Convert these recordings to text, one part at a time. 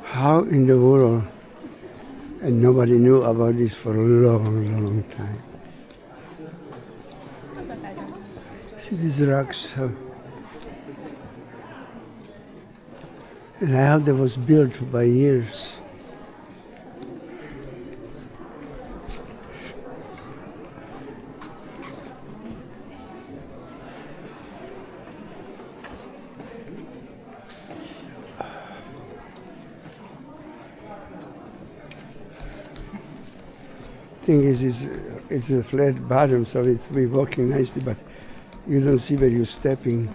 How in the world? And nobody knew about this for a long, long time. See these rocks? And how that was built by years. Thing is, it's a flat bottom, so we're walking nicely, but you don't see where you're stepping.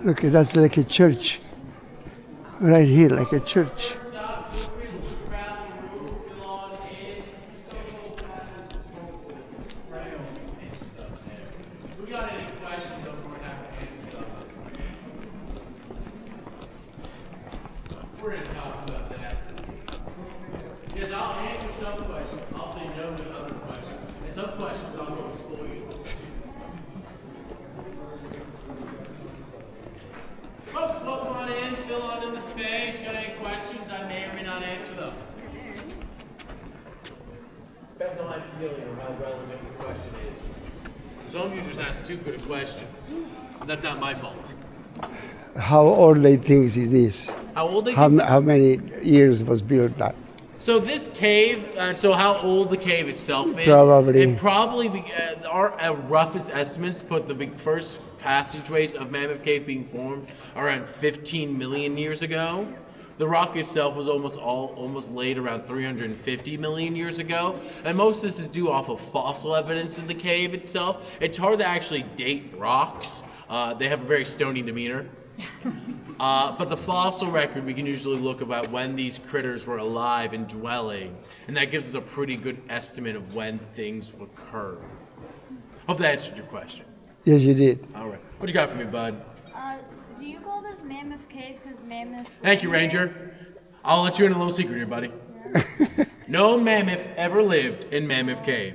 Look, that's like a church. Right here, like a church. We're going to talk about that. Because I'll answer some questions, I'll say no to other questions. And some questions I'll go school you. Folks, welcome on in, fill on in the space. Got any questions? I may or may not answer them. Depends on my feeling or how relevant the question is. Some of you just asked too good of questions. That's not my fault. How old they think it is? How old they think How many years was built that? So this cave, so how old the cave itself is? Probably. It probably, our roughest estimates put the first passageways of Mammoth Cave being formed around 15 million years ago. The rock itself was almost laid around 350 million years ago, and most of this is due off of fossil evidence in the cave itself. It's hard to actually date rocks. They have a very stony demeanor. But the fossil record, we can usually look about when these critters were alive and dwelling, and that gives us a pretty good estimate of when things occurred. Hope that answered your question. Yes, you did. All right. What you got for me, bud? Do you call this Mammoth Cave because mammoths? Thank you, Ranger. I'll let you in a little secret here, buddy. No mammoth ever lived in Mammoth Cave.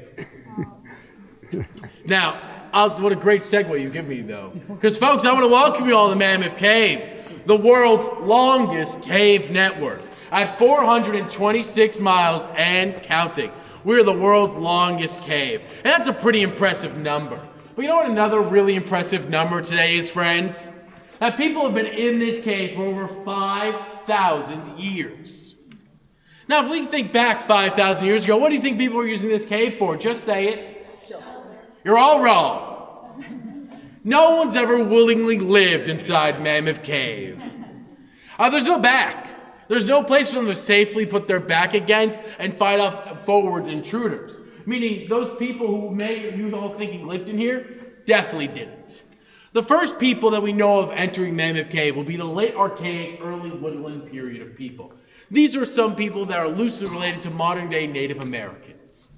Now, what a great segue you give me, though. Because, folks, I want to welcome you all to Mammoth Cave, the world's longest cave network. At 426 miles and counting, we're the world's longest cave. And that's a pretty impressive number. But you know what another really impressive number today is, friends? That people have been in this cave for over 5,000 years. Now, if we think back 5,000 years ago, what do you think people were using this cave for? Just say it. You're all wrong. No one's ever willingly lived inside Mammoth Cave. There's no back. There's no place for them to safely put their back against and fight off forward intruders. Meaning those people who you all thinking lived in here definitely didn't. The first people that we know of entering Mammoth Cave will be the late Archaic, early woodland period of people. These are some people that are loosely related to modern-day Native Americans.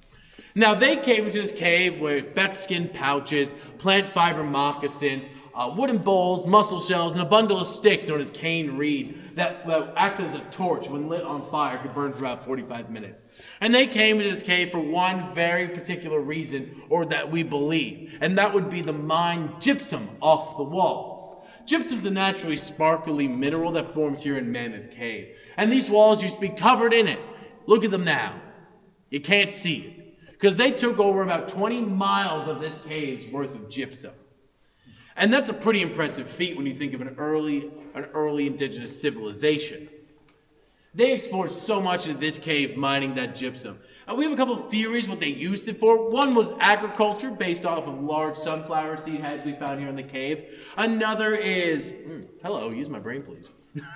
Now, they came into this cave with buckskin pouches, plant fiber moccasins, wooden bowls, mussel shells, and a bundle of sticks known as cane reed that acted as a torch when lit on fire could burn for about 45 minutes. And they came into this cave for one very particular reason, or that we believe, and that would be to mine gypsum off the walls. Gypsum's a naturally sparkly mineral that forms here in Mammoth Cave. And these walls used to be covered in it. Look at them now. You can't see it, because they took over about 20 miles of this cave's worth of gypsum. And that's a pretty impressive feat when you think of an early indigenous civilization. They explored so much of this cave mining that gypsum. We have a couple of theories what they used it for. One was agriculture based off of large sunflower seed heads we found here in the cave. Another is, hello, use my brain please.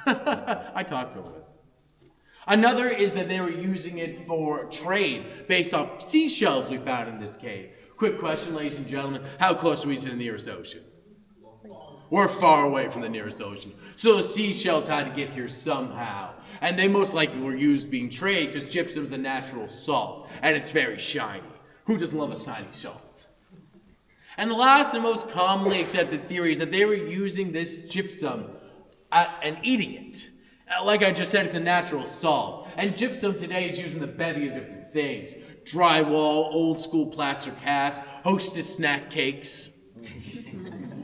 I talked for a little bit. Another is that they were using it for trade based off seashells we found in this cave. Quick question, ladies and gentlemen, how close are we to the nearest ocean? We're far away from the nearest ocean. So the seashells had to get here somehow. And they most likely were used being trade because gypsum's a natural salt. And it's very shiny. Who doesn't love a shiny salt? And the last and most commonly accepted theory is that they were using this gypsum and eating it. Like I just said, it's a natural salt. And gypsum today is used in a bevy of different things. Drywall, old school plaster casts, Hostess snack cakes.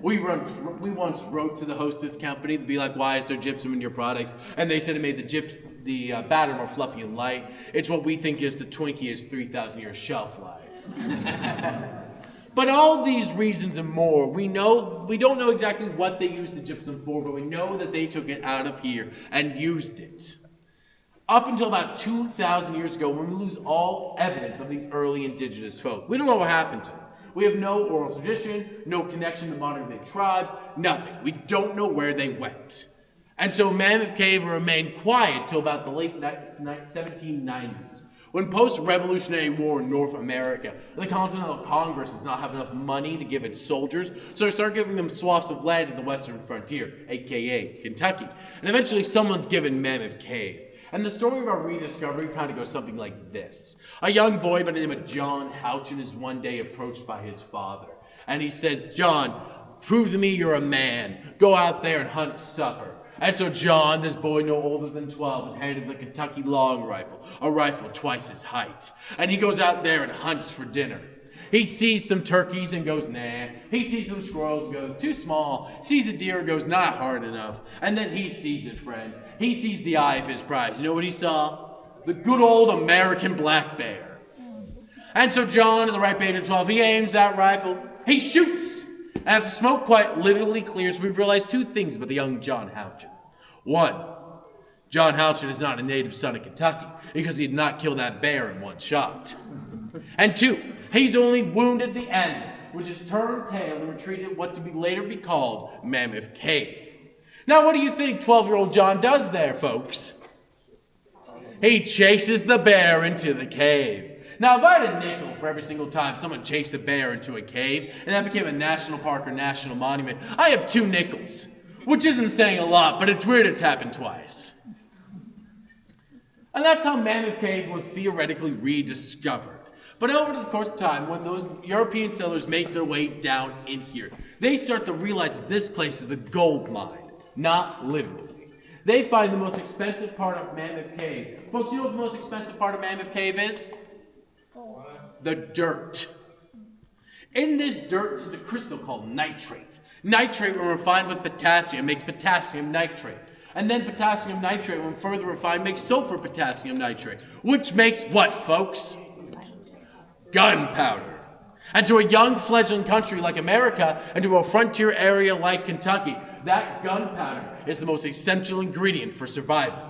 We once wrote to the hostess company to be like, why is there gypsum in your products? And they said it made the batter more fluffy and light. It's what we think is the Twinkie's 3,000-year shelf life. But all these reasons and more, we don't know exactly what they used the gypsum for, but we know that they took it out of here and used it. Up until about 2,000 years ago, when we lose all evidence of these early indigenous folk. We don't know what happened to them. We have no oral tradition, no connection to modern-day tribes, nothing. We don't know where they went. And so Mammoth Cave remained quiet till about the late 1790s, when post-Revolutionary War in North America, the Continental Congress does not have enough money to give its soldiers, so they start giving them swaths of land at the western frontier, aka Kentucky. And eventually someone's given Mammoth Cave. And the story of our rediscovery kind of goes something like this. A young boy by the name of John Houchin is one day approached by his father. And he says, John, prove to me you're a man. Go out there and hunt supper. And so John, this boy no older than 12, is handed the Kentucky long rifle, a rifle twice his height. And he goes out there and hunts for dinner. He sees some turkeys and goes, nah. He sees some squirrels and goes, too small. Sees a deer and goes, not hard enough. And then he sees his friends. He sees the eye of his prize. You know what he saw? The good old American black bear. And so John, at the ripe age of 12, he aims that rifle. He shoots. As the smoke quite literally clears, we realize two things about the young John Houchin. One, John Houchin is not a native son of Kentucky because he did not kill that bear in one shot. And two, he's only wounded the animal, which is turned tail and retreated what to be later be called Mammoth Cave. Now, what do you think 12-year-old John does there, folks? He chases the bear into the cave. Now, if I had a nickel for every single time someone chased a bear into a cave, and that became a national park or national monument, I have 2 nickels, which isn't saying a lot, but it's weird it's happened twice. And that's how Mammoth Cave was theoretically rediscovered. But over the course of time, when those European settlers make their way down in here, they start to realize that this place is a gold mine, not literally. They find the most expensive part of Mammoth Cave. Folks, you know what the most expensive part of Mammoth Cave is? The dirt. In this dirt is a crystal called nitrate. Nitrate, when refined with potassium, makes potassium nitrate. And then potassium nitrate, when further refined, makes sulfur potassium nitrate, which makes what, folks? Gunpowder. And to a young fledgling country like America, and to a frontier area like Kentucky, that gunpowder is the most essential ingredient for survival.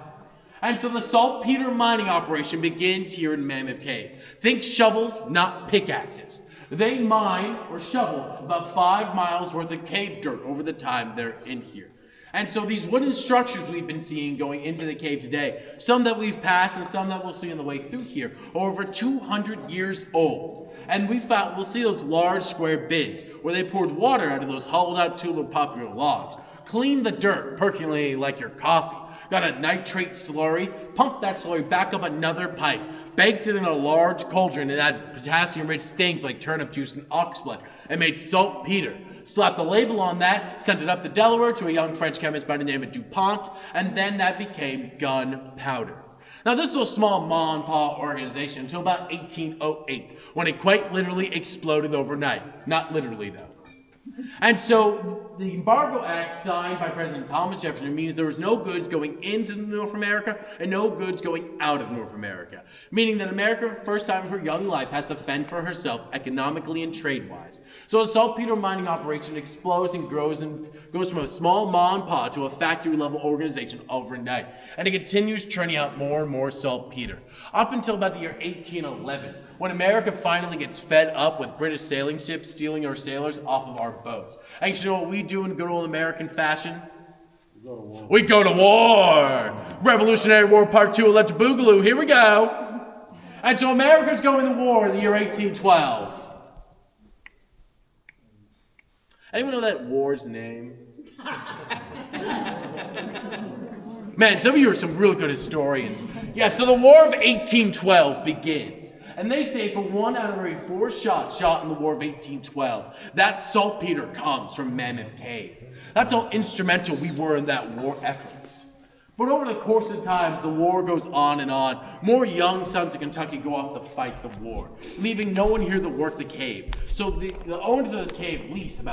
And so the saltpeter mining operation begins here in Mammoth Cave. Think shovels, not pickaxes. They mine or shovel about 5 miles worth of cave dirt over the time they're in here. And so these wooden structures we've been seeing going into the cave today, some that we've passed and some that we'll see on the way through here, are over 200 years old. And we'll see those large square bins where they poured water out of those hollowed out tulip popular logs. Clean the dirt, percolating like your coffee. Got a nitrate slurry, pump that slurry back up another pipe, baked it in a large cauldron and add potassium-rich things like turnip juice and ox blood, and made saltpeter. Slapped the label on that, sent it up to Delaware to a young French chemist by the name of DuPont, and then that became gunpowder. Now, this was a small mom-and-pop organization until about 1808, when it quite literally exploded overnight. Not literally, though. And so the Embargo Act signed by President Thomas Jefferson means there was no goods going into North America and no goods going out of North America, meaning that America, for the first time in her young life, has to fend for herself economically and trade-wise. So the saltpeter mining operation explodes and grows and goes from a small mom and pop to a factory-level organization overnight, and it continues churning out more and more saltpeter up until about the year 1811. When America finally gets fed up with British sailing ships stealing our sailors off of our boats. And you know what we do in good old American fashion? We go to war! Revolutionary War Part 2, Electric Boogaloo, here we go! And so America's going to war in the year 1812. Anyone know that war's name? Man, some of you are some real good historians. Yeah, so the War of 1812 begins. And they say for 1 out of every 4 shots shot in the War of 1812, that saltpeter comes from Mammoth Cave. That's how instrumental we were in that war efforts. But over the course of times, the war goes on and on. More young sons of Kentucky go off to fight the war, leaving no one here to work the cave. So the owners of this cave lease about